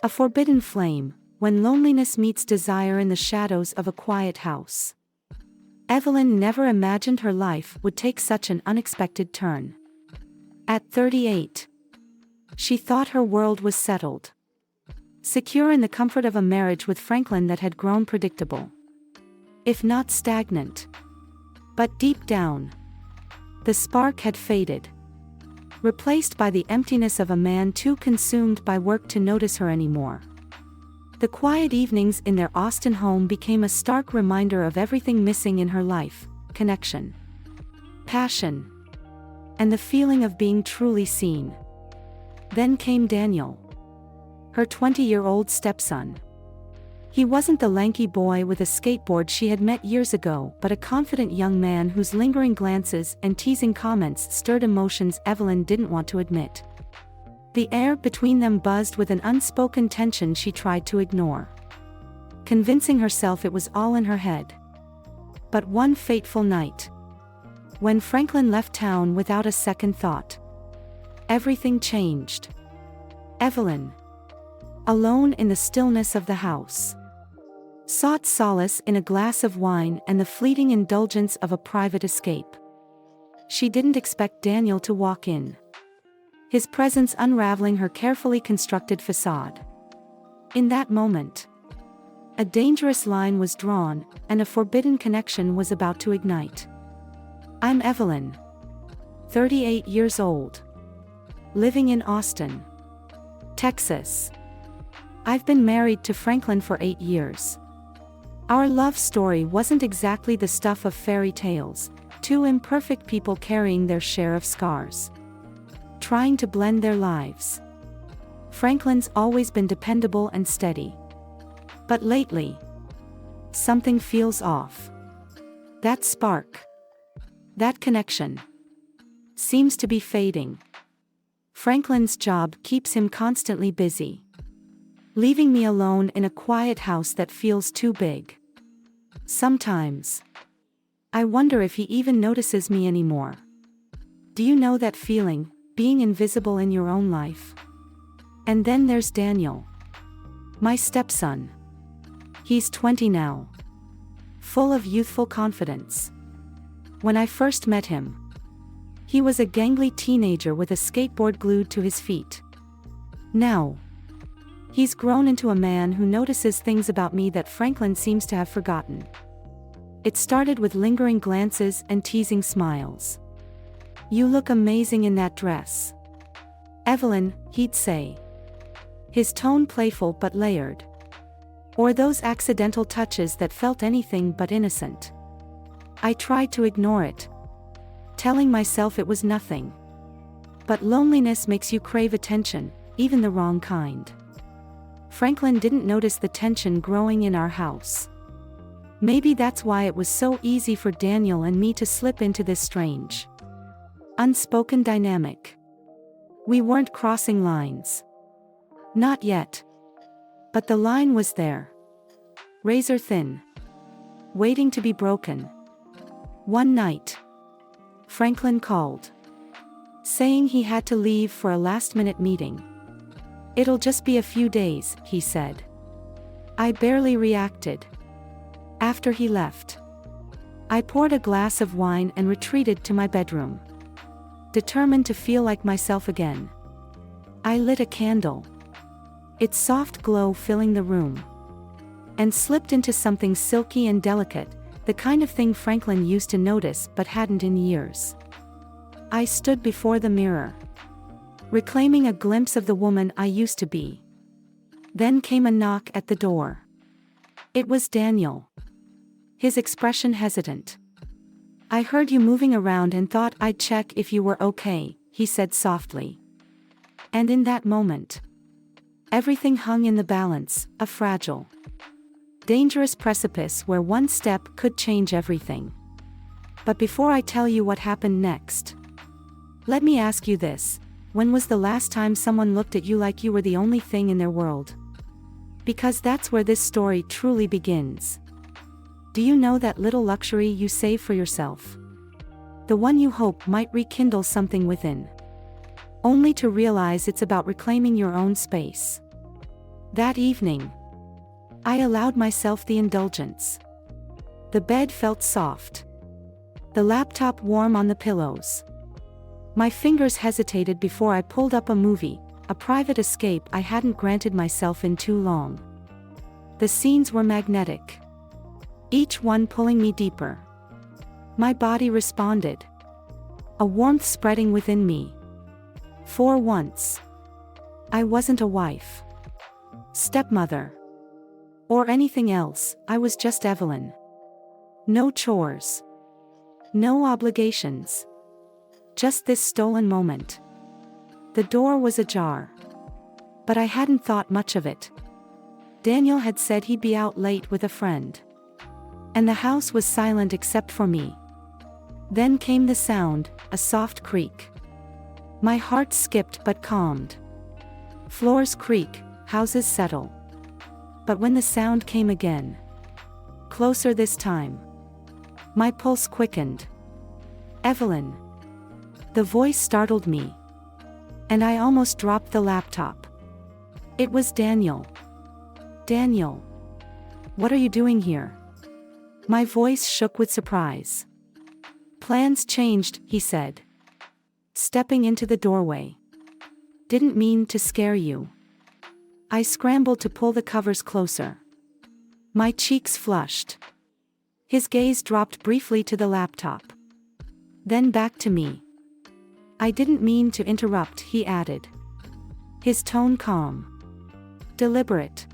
A forbidden flame, when loneliness meets desire in the shadows of a quiet house. Evelyn never imagined her life would take such an unexpected turn. At 38, she thought her world was settled. Secure in the comfort of a marriage with Franklin that had grown predictable, if not stagnant. But deep down, the spark had faded, replaced by the emptiness of a man too consumed by work to notice her anymore. The quiet evenings in their Austin home became a stark reminder of everything missing in her life: connection, passion, and the feeling of being truly seen. Then came Daniel, her 20-year-old stepson. He wasn't the lanky boy with a skateboard she had met years ago, but a confident young man whose lingering glances and teasing comments stirred emotions Evelyn didn't want to admit. The air between them buzzed with an unspoken tension she tried to ignore, convincing herself it was all in her head. But one fateful night, when Franklin left town without a second thought, everything changed. Evelyn, alone in the stillness of the house, sought solace in a glass of wine and the fleeting indulgence of a private escape. She didn't expect Daniel to walk in, his presence unraveling her carefully constructed facade. In that moment, a dangerous line was drawn, and a forbidden connection was about to ignite. I'm Evelyn, 38 years old, living in Austin, Texas. I've been married to Franklin for 8 years. Our love story wasn't exactly the stuff of fairy tales, two imperfect people carrying their share of scars, trying to blend their lives. Franklin's always been dependable and steady. But lately, something feels off. That spark, that connection, seems to be fading. Franklin's job keeps him constantly busy, leaving me alone in a quiet house that feels too big. Sometimes, I wonder if he even notices me anymore. Do you know that feeling, being invisible in your own life? And then there's Daniel, my stepson. He's 20 now, full of youthful confidence. When I first met him, he was a gangly teenager with a skateboard glued to his feet. Now, he's grown into a man who notices things about me that Franklin seems to have forgotten. It started with lingering glances and teasing smiles. You look amazing in that dress, Evelyn, he'd say, his tone playful but layered. Or those accidental touches that felt anything but innocent. I tried to ignore it, telling myself it was nothing. But loneliness makes you crave attention, even the wrong kind. Franklin didn't notice the tension growing in our house. Maybe that's why it was so easy for Daniel and me to slip into this strange, unspoken dynamic. We weren't crossing lines. Not yet. But the line was there, razor thin, waiting to be broken. One night, Franklin called, saying he had to leave for a last-minute meeting. It'll just be a few days, he said. I barely reacted. After he left, I poured a glass of wine and retreated to my bedroom, determined to feel like myself again. I lit a candle, its soft glow filling the room, and slipped into something silky and delicate, the kind of thing Franklin used to notice but hadn't in years. I stood before the mirror, reclaiming a glimpse of the woman I used to be. Then came a knock at the door. It was Daniel, his expression hesitant. I heard you moving around and thought I'd check if you were okay, he said softly. And in that moment, everything hung in the balance, a fragile, dangerous precipice where one step could change everything. But before I tell you what happened next, let me ask you this: when was the last time someone looked at you like you were the only thing in their world? Because that's where this story truly begins. Do you know that little luxury you save for yourself? The one you hope might rekindle something within, only to realize it's about reclaiming your own space. That evening, I allowed myself the indulgence. The bed felt soft. The laptop warm on the pillows. My fingers hesitated before I pulled up a movie, a private escape I hadn't granted myself in too long. The scenes were magnetic, each one pulling me deeper. My body responded, a warmth spreading within me. For once, I wasn't a wife, stepmother, or anything else. I was just Evelyn. No chores. No obligations. Just this stolen moment. The door was ajar. But I hadn't thought much of it. Daniel had said he'd be out late with a friend. And the house was silent except for me. Then came the sound, a soft creak. My heart skipped but calmed. Floors creak, houses settle. But when the sound came again, closer this time, my pulse quickened. Evelyn. The voice startled me. And I almost dropped the laptop. It was Daniel. Daniel. What are you doing here? My voice shook with surprise. Plans changed, he said, stepping into the doorway. Didn't mean to scare you. I scrambled to pull the covers closer. My cheeks flushed. His gaze dropped briefly to the laptop. Then back to me. I didn't mean to interrupt, he added. His tone calm. Deliberate.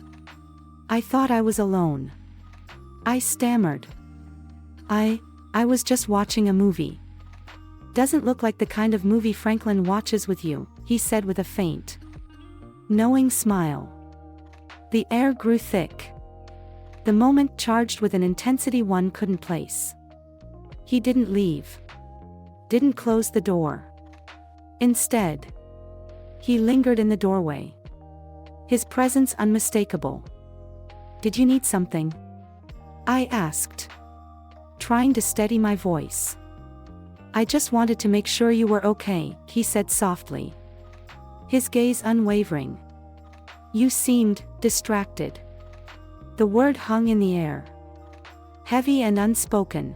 I thought I was alone. I stammered. I was just watching a movie. Doesn't look like the kind of movie Franklin watches with you, he said with a faint, knowing smile. The air grew thick. The moment charged with an intensity one couldn't place. He didn't leave. Didn't close the door. Instead, he lingered in the doorway. His presence unmistakable. Did you need something? I asked, trying to steady my voice. I just wanted to make sure you were okay, he said softly. His gaze unwavering. You seemed distracted. The word hung in the air, heavy and unspoken.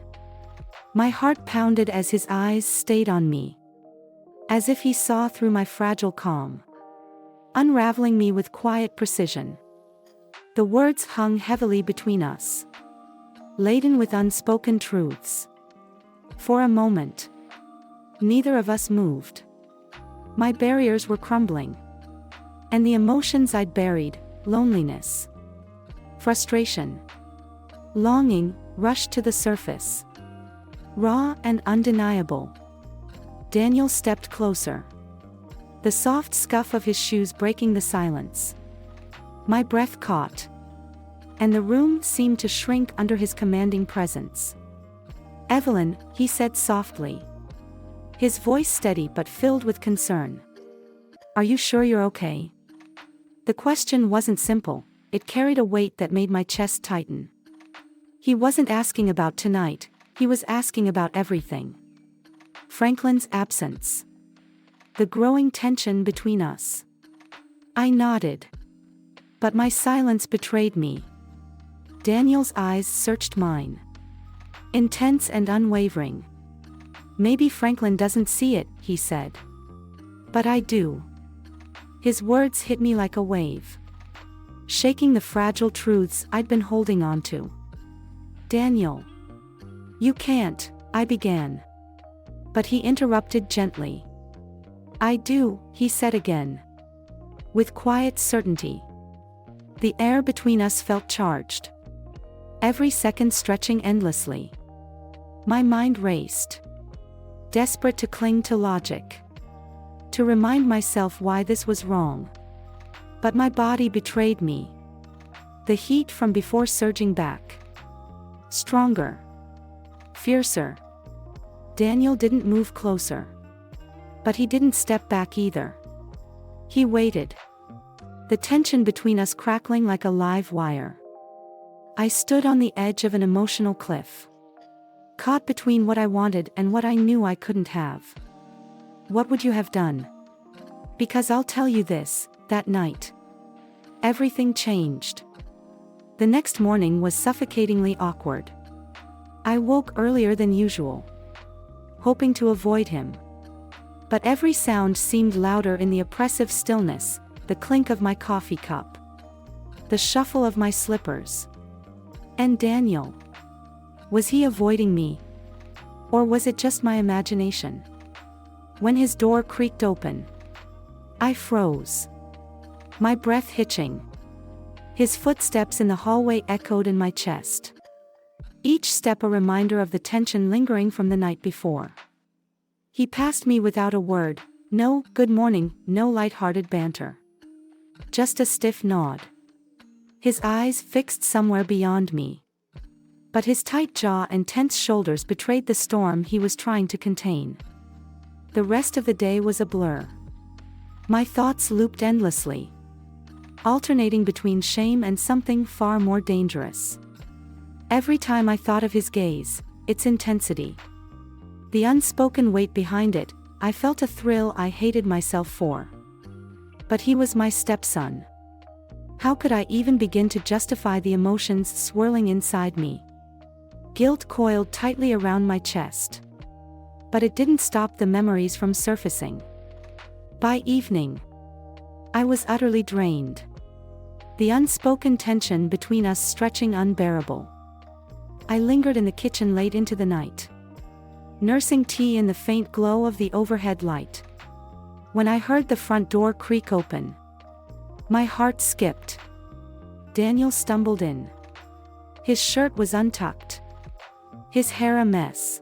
My heart pounded as his eyes stayed on me, as if he saw through my fragile calm, unraveling me with quiet precision. The words hung heavily between us, laden with unspoken truths. For a moment, neither of us moved. My barriers were crumbling, and the emotions I'd buried, loneliness, frustration, longing, rushed to the surface. Raw and undeniable. Daniel stepped closer, the soft scuff of his shoes breaking the silence. My breath caught, and the room seemed to shrink under his commanding presence. Evelyn, he said softly, his voice steady but filled with concern. Are you sure you're okay? The question wasn't simple, it carried a weight that made my chest tighten. He wasn't asking about tonight, he was asking about everything. Franklin's absence. The growing tension between us. I nodded. But my silence betrayed me. Daniel's eyes searched mine. Intense and unwavering. Maybe Franklin doesn't see it, he said. But I do. His words hit me like a wave, shaking the fragile truths I'd been holding on to. Daniel. You can't, I began. But he interrupted gently. I do, he said again. With quiet certainty. The air between us felt charged. Every second stretching endlessly. My mind raced, desperate to cling to logic, to remind myself why this was wrong. But my body betrayed me. The heat from before surging back. Stronger. Fiercer. Daniel didn't move closer. But he didn't step back either. He waited. The tension between us crackling like a live wire. I stood on the edge of an emotional cliff, caught between what I wanted and what I knew I couldn't have. What would you have done? Because I'll tell you this, that night, Everything changed. The next morning was suffocatingly awkward. I woke earlier than usual, hoping to avoid him. But every sound seemed louder in the oppressive stillness: the clink of my coffee cup, the shuffle of my slippers. And Daniel. Was he avoiding me? Or was it just my imagination? When his door creaked open, I froze, my breath hitching. His footsteps in the hallway echoed in my chest, each step a reminder of the tension lingering from the night before. He passed me without a word, no good morning, no light-hearted banter. Just a stiff nod. His eyes fixed somewhere beyond me. But his tight jaw and tense shoulders betrayed the storm he was trying to contain. The rest of the day was a blur. My thoughts looped endlessly, alternating between shame and something far more dangerous. Every time I thought of his gaze, its intensity, the unspoken weight behind it, I felt a thrill I hated myself for. But he was my stepson. How could I even begin to justify the emotions swirling inside me? Guilt coiled tightly around my chest. But it didn't stop the memories from surfacing. By evening, I was utterly drained, the unspoken tension between us stretching unbearable. I lingered in the kitchen late into the night, nursing tea in the faint glow of the overhead light. When I heard the front door creak open, my heart skipped. Daniel stumbled in. His shirt was untucked, his hair a mess,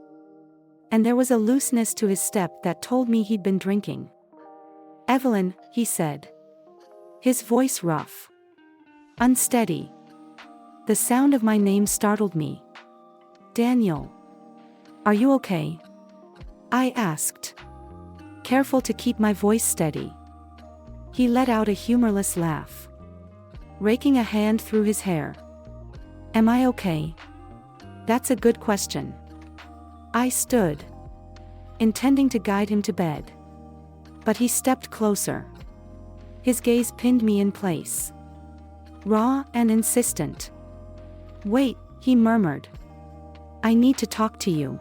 and there was a looseness to his step that told me he'd been drinking. "Evelyn," he said, his voice rough, unsteady. The sound of my name startled me. "Daniel, are you okay?" I asked, careful to keep my voice steady. He let out a humorless laugh, raking a hand through his hair. "Am I okay? That's a good question." I stood, intending to guide him to bed. But he stepped closer. His gaze pinned me in place, raw and insistent. "Wait," he murmured. "I need to talk to you."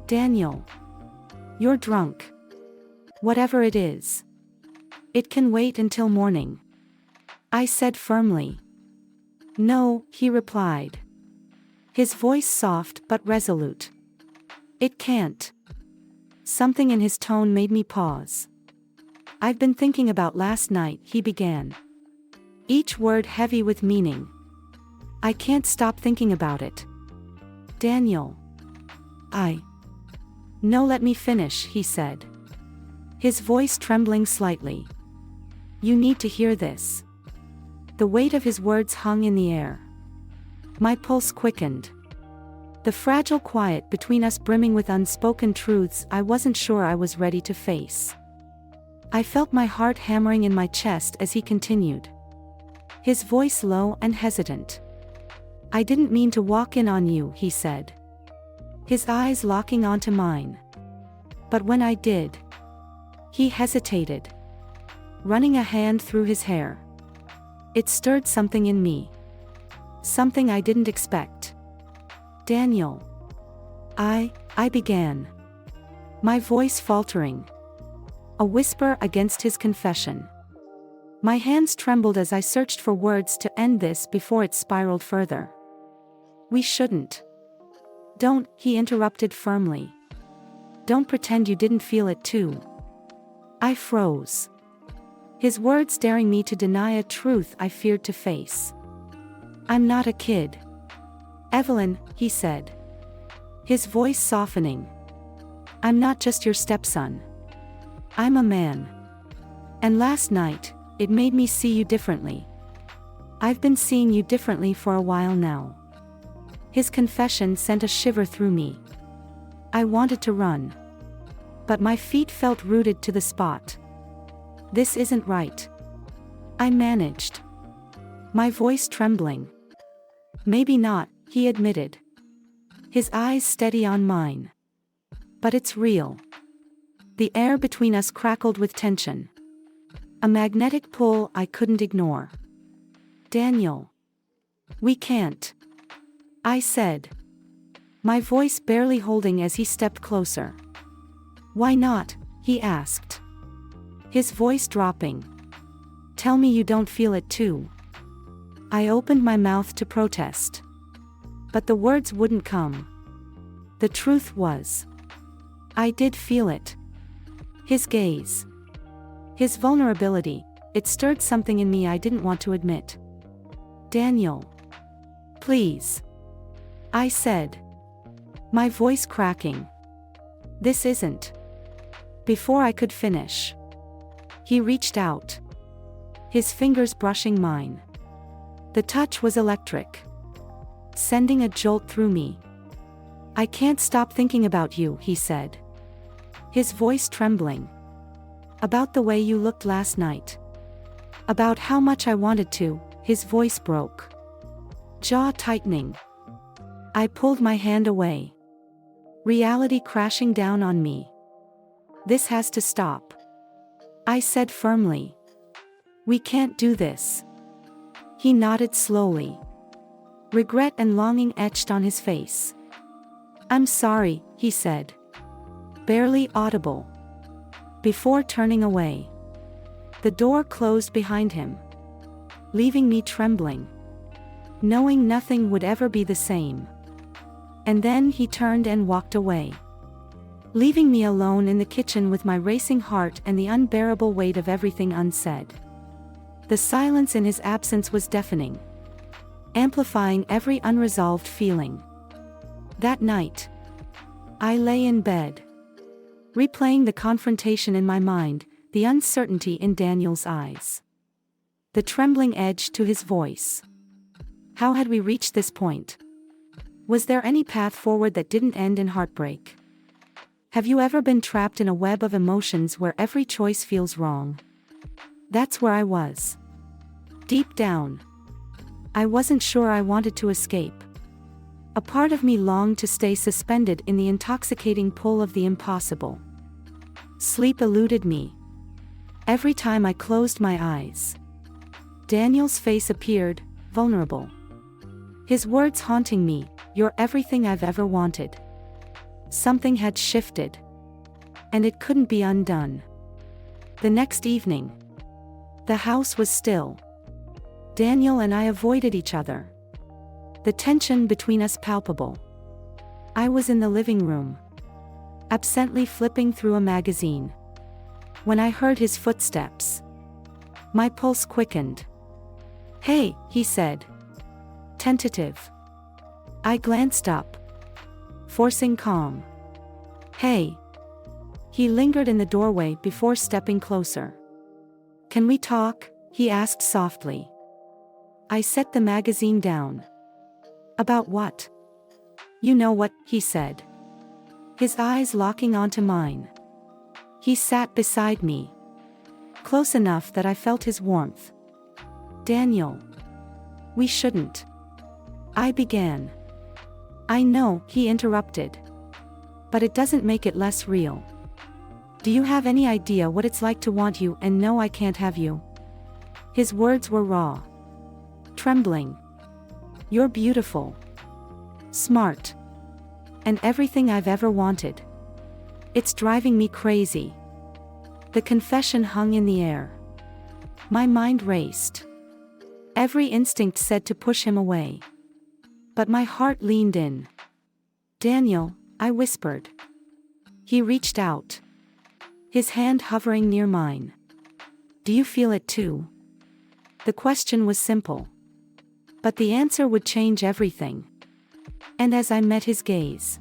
"Daniel, you're drunk. Whatever it is, it can wait until morning," I said firmly. "No," he replied, his voice soft but resolute. "It can't." Something in his tone made me pause. "I've been thinking about last night," he began, each word heavy with meaning. "I can't stop thinking about it." "Daniel, No, let me finish," he said, his voice trembling slightly. "You need to hear this." The weight of his words hung in the air. My pulse quickened, the fragile quiet between us brimming with unspoken truths I wasn't sure I was ready to face. I felt my heart hammering in my chest as he continued, his voice low and hesitant. "I didn't mean to walk in on you," he said, his eyes locking onto mine. "But when I did..." He hesitated, running a hand through his hair. It stirred something in me, something I didn't expect. "Daniel, I began, my voice faltering, a whisper against his confession. My hands trembled as I searched for words to end this before it spiraled further. "We shouldn't." "Don't," he interrupted firmly. "Don't pretend you didn't feel it too." I froze, his words daring me to deny a truth I feared to face. "I'm not a kid, Evelyn," he said, his voice softening. "I'm not just your stepson. I'm a man. And last night, it made me see you differently. I've been seeing you differently for a while now." His confession sent a shiver through me. I wanted to run, but my feet felt rooted to the spot. "This isn't right," I managed, my voice trembling. "Maybe not," he admitted, his eyes steady on mine. "But it's real." The air between us crackled with tension, a magnetic pull I couldn't ignore. Daniel. We can't. I said. My voice barely holding as he stepped closer. Why not? He asked. His voice dropping. Tell me you don't feel it too. I opened my mouth to protest. But the words wouldn't come. The truth was, I did feel it. His gaze. His vulnerability, it stirred something in me I didn't want to admit. Daniel. Please. I said. My voice cracking. This isn't. Before I could finish, he reached out. His fingers brushing mine. The touch was electric, sending a jolt through me. I can't stop thinking about you, he said. His voice trembling. About the way you looked last night. About how much I wanted to, his voice broke. Jaw tightening. I pulled my hand away. Reality crashing down on me. This has to stop. I said firmly. We can't do this. He nodded slowly. Regret and longing etched on his face. I'm sorry, he said. Barely audible. Before turning away. The door closed behind him, leaving me trembling, knowing nothing would ever be the same. And then he turned and walked away, leaving me alone in the kitchen with my racing heart and the unbearable weight of everything unsaid. The silence in his absence was deafening, amplifying every unresolved feeling. That night, I lay in bed, replaying the confrontation in my mind, the uncertainty in Daniel's eyes, the trembling edge to his voice. How had we reached this point? Was there any path forward that didn't end in heartbreak? Have you ever been trapped in a web of emotions where every choice feels wrong? That's where I was. Deep down, I wasn't sure I wanted to escape. A part of me longed to stay suspended in the intoxicating pull of the impossible. Sleep eluded me. Every time I closed my eyes, Daniel's face appeared, vulnerable. His words haunting me, "You're everything I've ever wanted." Something had shifted, and it couldn't be undone. The next evening, the house was still. Daniel and I avoided each other, the tension between us palpable. I was in the living room, absently flipping through a magazine, when I heard his footsteps. My pulse quickened. "Hey," he said. Tentative. I glanced up, forcing calm. "Hey." He lingered in the doorway before stepping closer. "Can we talk?" he asked softly. I set the magazine down. "About what?" "You know what," he said, his eyes locking onto mine. He sat beside me, close enough that I felt his warmth. "Daniel, we shouldn't." I began. "I know," he interrupted. "But it doesn't make it less real. Do you have any idea what it's like to want you and know I can't have you?" His words were raw, trembling. "You're beautiful, smart, and everything I've ever wanted. It's driving me crazy." The confession hung in the air. My mind raced. Every instinct said to push him away. But my heart leaned in. "Daniel," I whispered. He reached out, his hand hovering near mine. "Do you feel it too?" The question was simple, but the answer would change everything. And as I met his gaze,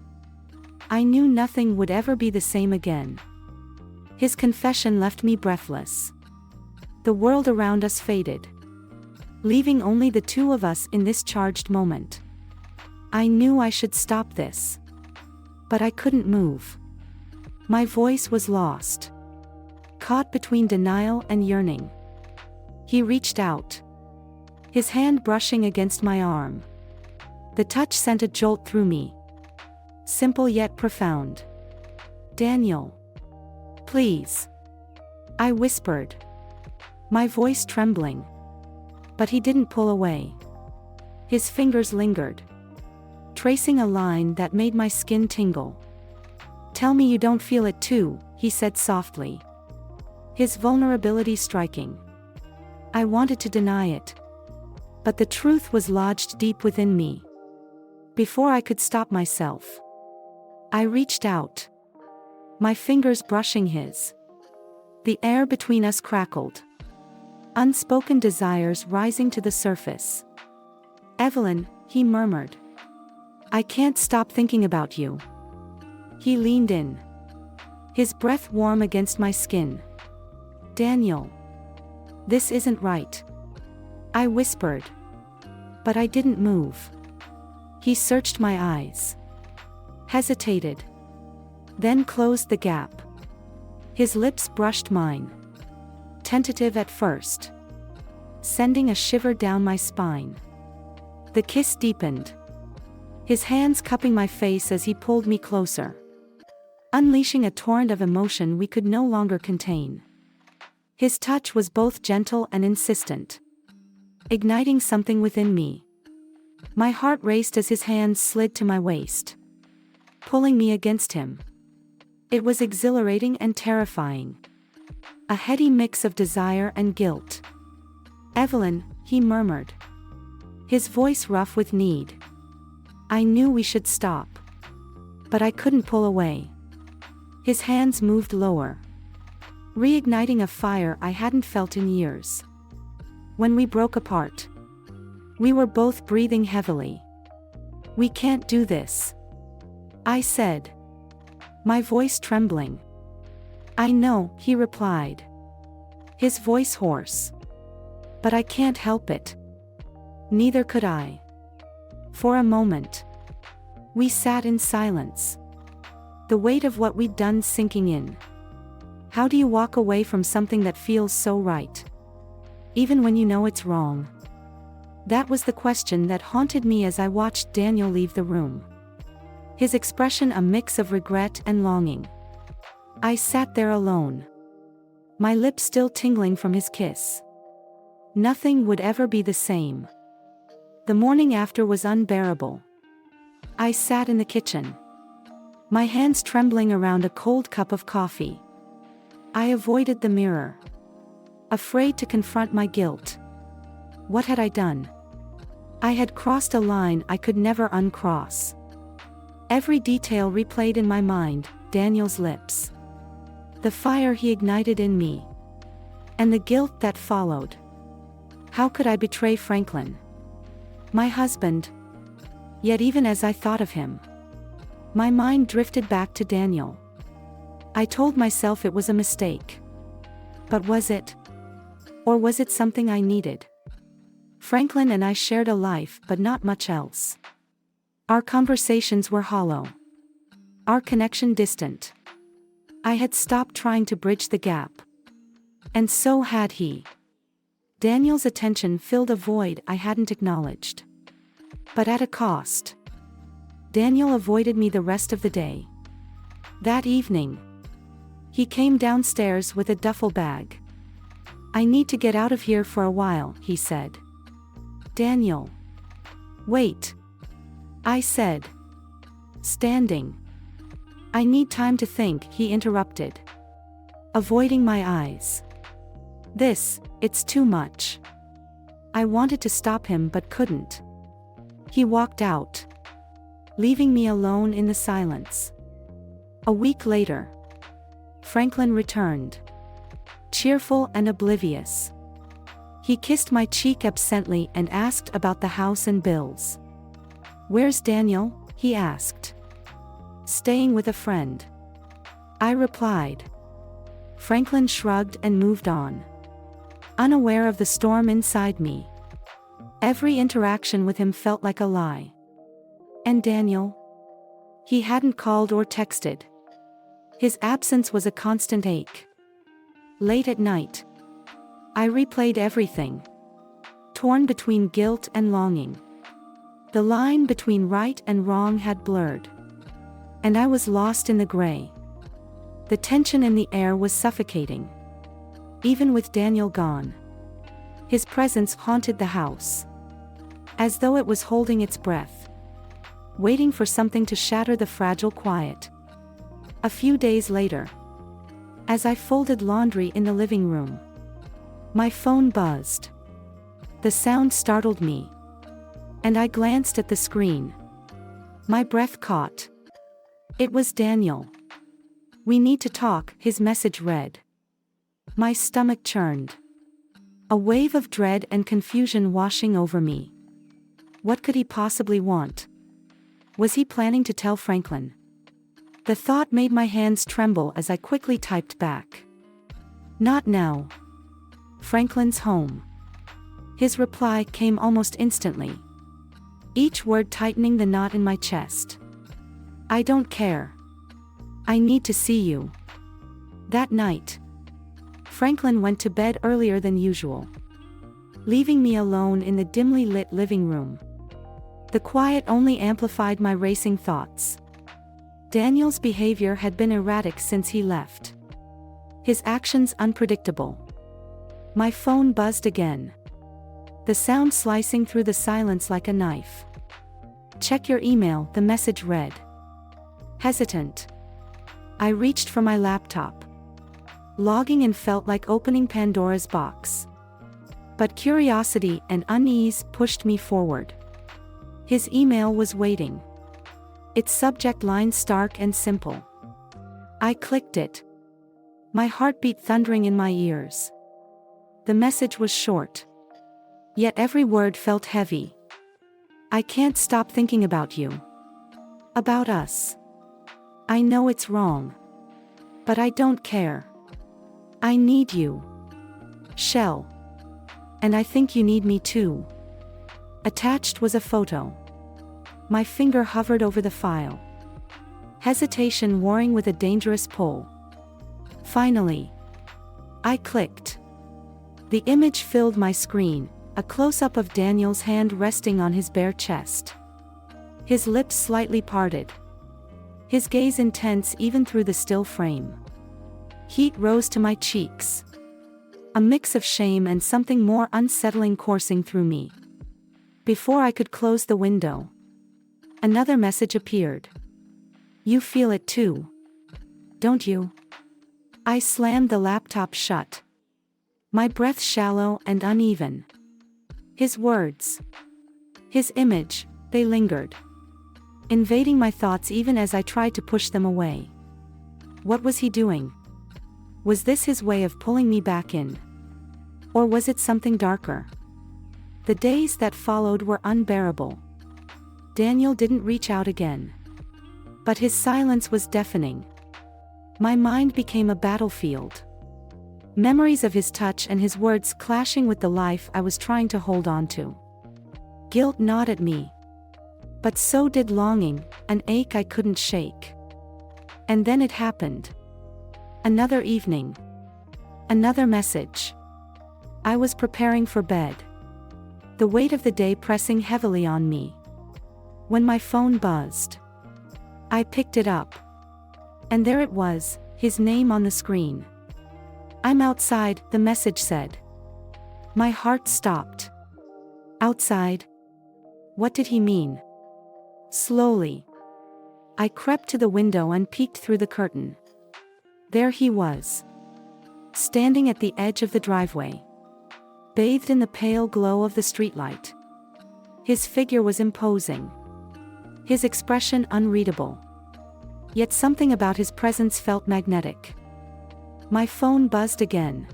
I knew nothing would ever be the same again. His confession left me breathless. The world around us faded, leaving only the two of us in this charged moment. I knew I should stop this, but I couldn't move. My voice was lost, caught between denial and yearning. He reached out, his hand brushing against my arm. The touch sent a jolt through me, simple yet profound. "Daniel, please," I whispered, my voice trembling. But he didn't pull away. His fingers lingered, tracing a line that made my skin tingle. "Tell me you don't feel it too," he said softly, his vulnerability striking. I wanted to deny it, but the truth was lodged deep within me. Before I could stop myself, I reached out, my fingers brushing his. The air between us crackled, unspoken desires rising to the surface. "Evelyn," he murmured, "I can't stop thinking about you." He leaned in, his breath warm against my skin. "Daniel, this isn't right," I whispered. But I didn't move. He searched my eyes, hesitated, then closed the gap. His lips brushed mine, tentative at first, sending a shiver down my spine. The kiss deepened, his hands cupping my face as he pulled me closer, unleashing a torrent of emotion we could no longer contain. His touch was both gentle and insistent, igniting something within me. My heart raced as his hands slid to my waist, pulling me against him. It was exhilarating and terrifying, a heady mix of desire and guilt. "Evelyn," he murmured, his voice rough with need. I knew we should stop, but I couldn't pull away. His hands moved lower, reigniting a fire I hadn't felt in years. When we broke apart, we were both breathing heavily. "We can't do this," I said, my voice trembling. "I know," he replied, his voice hoarse, "but I can't help it." Neither could I. For a moment, we sat in silence, the weight of what we'd done sinking in. How do you walk away from something that feels so right, even when you know it's wrong? That was the question that haunted me as I watched Daniel leave the room, his expression a mix of regret and longing. I sat there alone, my lips still tingling from his kiss. Nothing would ever be the same. The morning after was unbearable. I sat in the kitchen, my hands trembling around a cold cup of coffee. I avoided the mirror, afraid to confront my guilt. What had I done? I had crossed a line I could never uncross. Every detail replayed in my mind: Daniel's lips, the fire he ignited in me, and the guilt that followed. How could I betray Franklin, my husband? Yet even as I thought of him, my mind drifted back to Daniel. I told myself it was a mistake. But was it? Or was it something I needed? Franklin and I shared a life, but not much else. Our conversations were hollow, our connection distant. I had stopped trying to bridge the gap, and so had he. Daniel's attention filled a void I hadn't acknowledged, but at a cost. Daniel avoided me the rest of the day. That evening, he came downstairs with a duffel bag. "I need to get out of here for a while," he said. "Daniel." "Wait," I said, standing. "I need time to think," he interrupted, avoiding my eyes. It's too much." I wanted to stop him but couldn't. He walked out, leaving me alone in the silence. A week later, Franklin returned, cheerful and oblivious. He kissed my cheek absently and asked about the house and bills. "Where's Daniel?" he asked. "Staying with a friend," I replied. Franklin shrugged and moved on, unaware of the storm inside me. Every interaction with him felt like a lie. And Daniel? He hadn't called or texted. His absence was a constant ache. Late at night, I replayed everything, torn between guilt and longing. The line between right and wrong had blurred, and I was lost in the gray. The tension in the air was suffocating, even with Daniel gone. His presence haunted the house, as though it was holding its breath, waiting for something to shatter the fragile quiet. A few days later, as I folded laundry in the living room, my phone buzzed. The sound startled me, and I glanced at the screen. My breath caught. It was Daniel. "We need to talk," his message read. My stomach churned, a wave of dread and confusion washing over me. What could he possibly want? Was he planning to tell Franklin? The thought made my hands tremble as I quickly typed back. "Not now. Franklin's home." His reply came almost instantly, each word tightening the knot in my chest. "I don't care. I need to see you." That night, Franklin went to bed earlier than usual, leaving me alone in the dimly lit living room. The quiet only amplified my racing thoughts. Daniel's behavior had been erratic since he left, his actions unpredictable. My phone buzzed again, the sound slicing through the silence like a knife. "Check your email," the message read. Hesitant, I reached for my laptop. Logging in felt like opening Pandora's box. But curiosity and unease pushed me forward. His email was waiting, its subject line stark and simple. I clicked it, my heartbeat thundering in my ears. The message was short, yet every word felt heavy. "I can't stop thinking about you. About us. I know it's wrong, but I don't care. I need you. Shell. And I think you need me too." Attached was a photo. My finger hovered over the file, hesitation warring with a dangerous pull. Finally, I clicked. The image filled my screen, a close-up of Daniel's hand resting on his bare chest. His lips slightly parted, his gaze intense even through the still frame. Heat rose to my cheeks, a mix of shame and something more unsettling coursing through me. Before I could close the window, another message appeared. "You feel it too, don't you?" I slammed the laptop shut, my breath shallow and uneven. His words, his image, they lingered, invading my thoughts even as I tried to push them away. What was he doing? Was this his way of pulling me back in? Or was it something darker? The days that followed were unbearable. Daniel didn't reach out again, but his silence was deafening. My mind became a battlefield, memories of his touch and his words clashing with the life I was trying to hold on to. Guilt gnawed at me, but so did longing, an ache I couldn't shake. And then it happened. Another evening. Another message. I was preparing for bed, the weight of the day pressing heavily on me, when my phone buzzed. I picked it up, and there it was, his name on the screen. "I'm outside," the message said. My heart stopped. Outside? What did he mean? Slowly, I crept to the window and peeked through the curtain. There he was, standing at the edge of the driveway, bathed in the pale glow of the streetlight. His figure was imposing, his expression unreadable. Yet something about his presence felt magnetic. My phone buzzed again,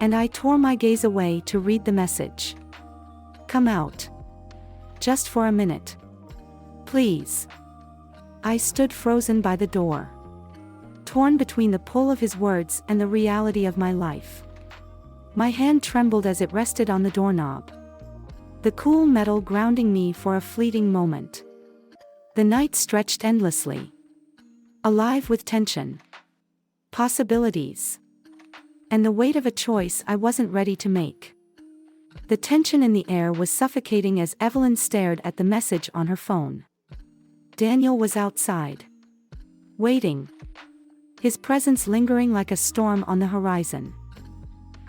and I tore my gaze away to read the message. "Come out. Just for a minute. Please." I stood frozen by the door, torn between the pull of his words and the reality of my life. My hand trembled as it rested on the doorknob, the cool metal grounding me for a fleeting moment. The night stretched endlessly, alive with tension, possibilities, and the weight of a choice I wasn't ready to make. The tension in the air was suffocating as Evelyn stared at the message on her phone. Daniel was outside, waiting, his presence lingering like a storm on the horizon.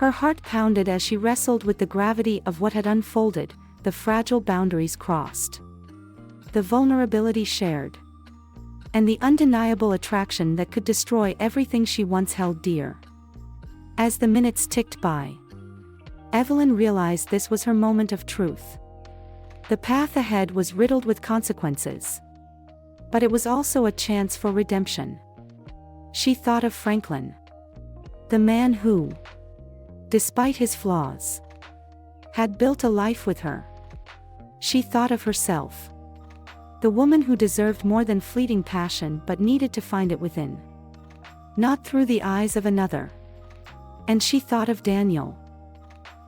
Her heart pounded as she wrestled with the gravity of what had unfolded, the fragile boundaries crossed, the vulnerability shared, and the undeniable attraction that could destroy everything she once held dear. As the minutes ticked by, Evelyn realized this was her moment of truth. The path ahead was riddled with consequences, but it was also a chance for redemption. She thought of Franklin, the man who, despite his flaws, had built a life with her. She thought of herself, the woman who deserved more than fleeting passion but needed to find it within, not through the eyes of another. And she thought of Daniel,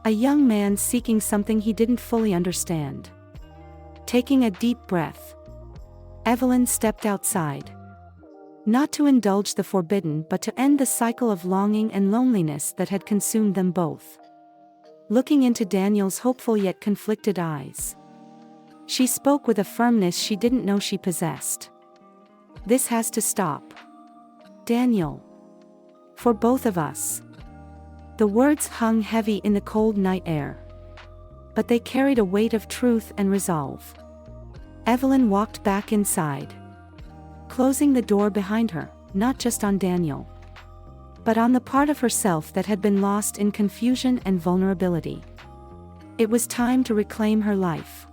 a young man seeking something he didn't fully understand. Taking a deep breath, Evelyn stepped outside. Not to indulge the forbidden but to end the cycle of longing and loneliness that had consumed them both. Looking into Daniel's hopeful yet conflicted eyes, she spoke with a firmness she didn't know she possessed. This has to stop, Daniel. For both of us. The words hung heavy in the cold night air, but they carried a weight of truth and resolve. Evelyn walked back inside, closing the door behind her, not just on Daniel, but on the part of herself that had been lost in confusion and vulnerability. It was time to reclaim her life,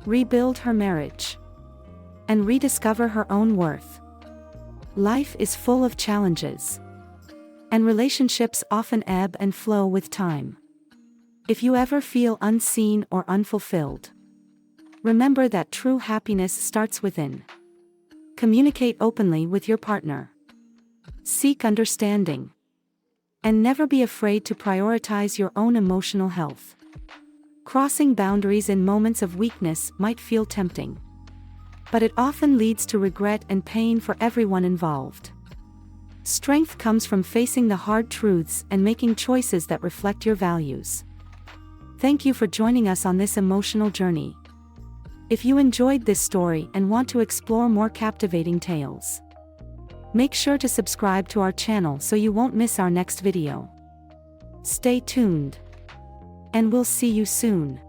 rebuild her marriage, and rediscover her own worth. Life is full of challenges, and relationships often ebb and flow with time. If you ever feel unseen or unfulfilled, remember that true happiness starts within. Communicate openly with your partner. Seek understanding. And never be afraid to prioritize your own emotional health. Crossing boundaries in moments of weakness might feel tempting, but it often leads to regret and pain for everyone involved. Strength comes from facing the hard truths and making choices that reflect your values. Thank you for joining us on this emotional journey. If you enjoyed this story and want to explore more captivating tales, make sure to subscribe to our channel so you won't miss our next video. Stay tuned, and we'll see you soon.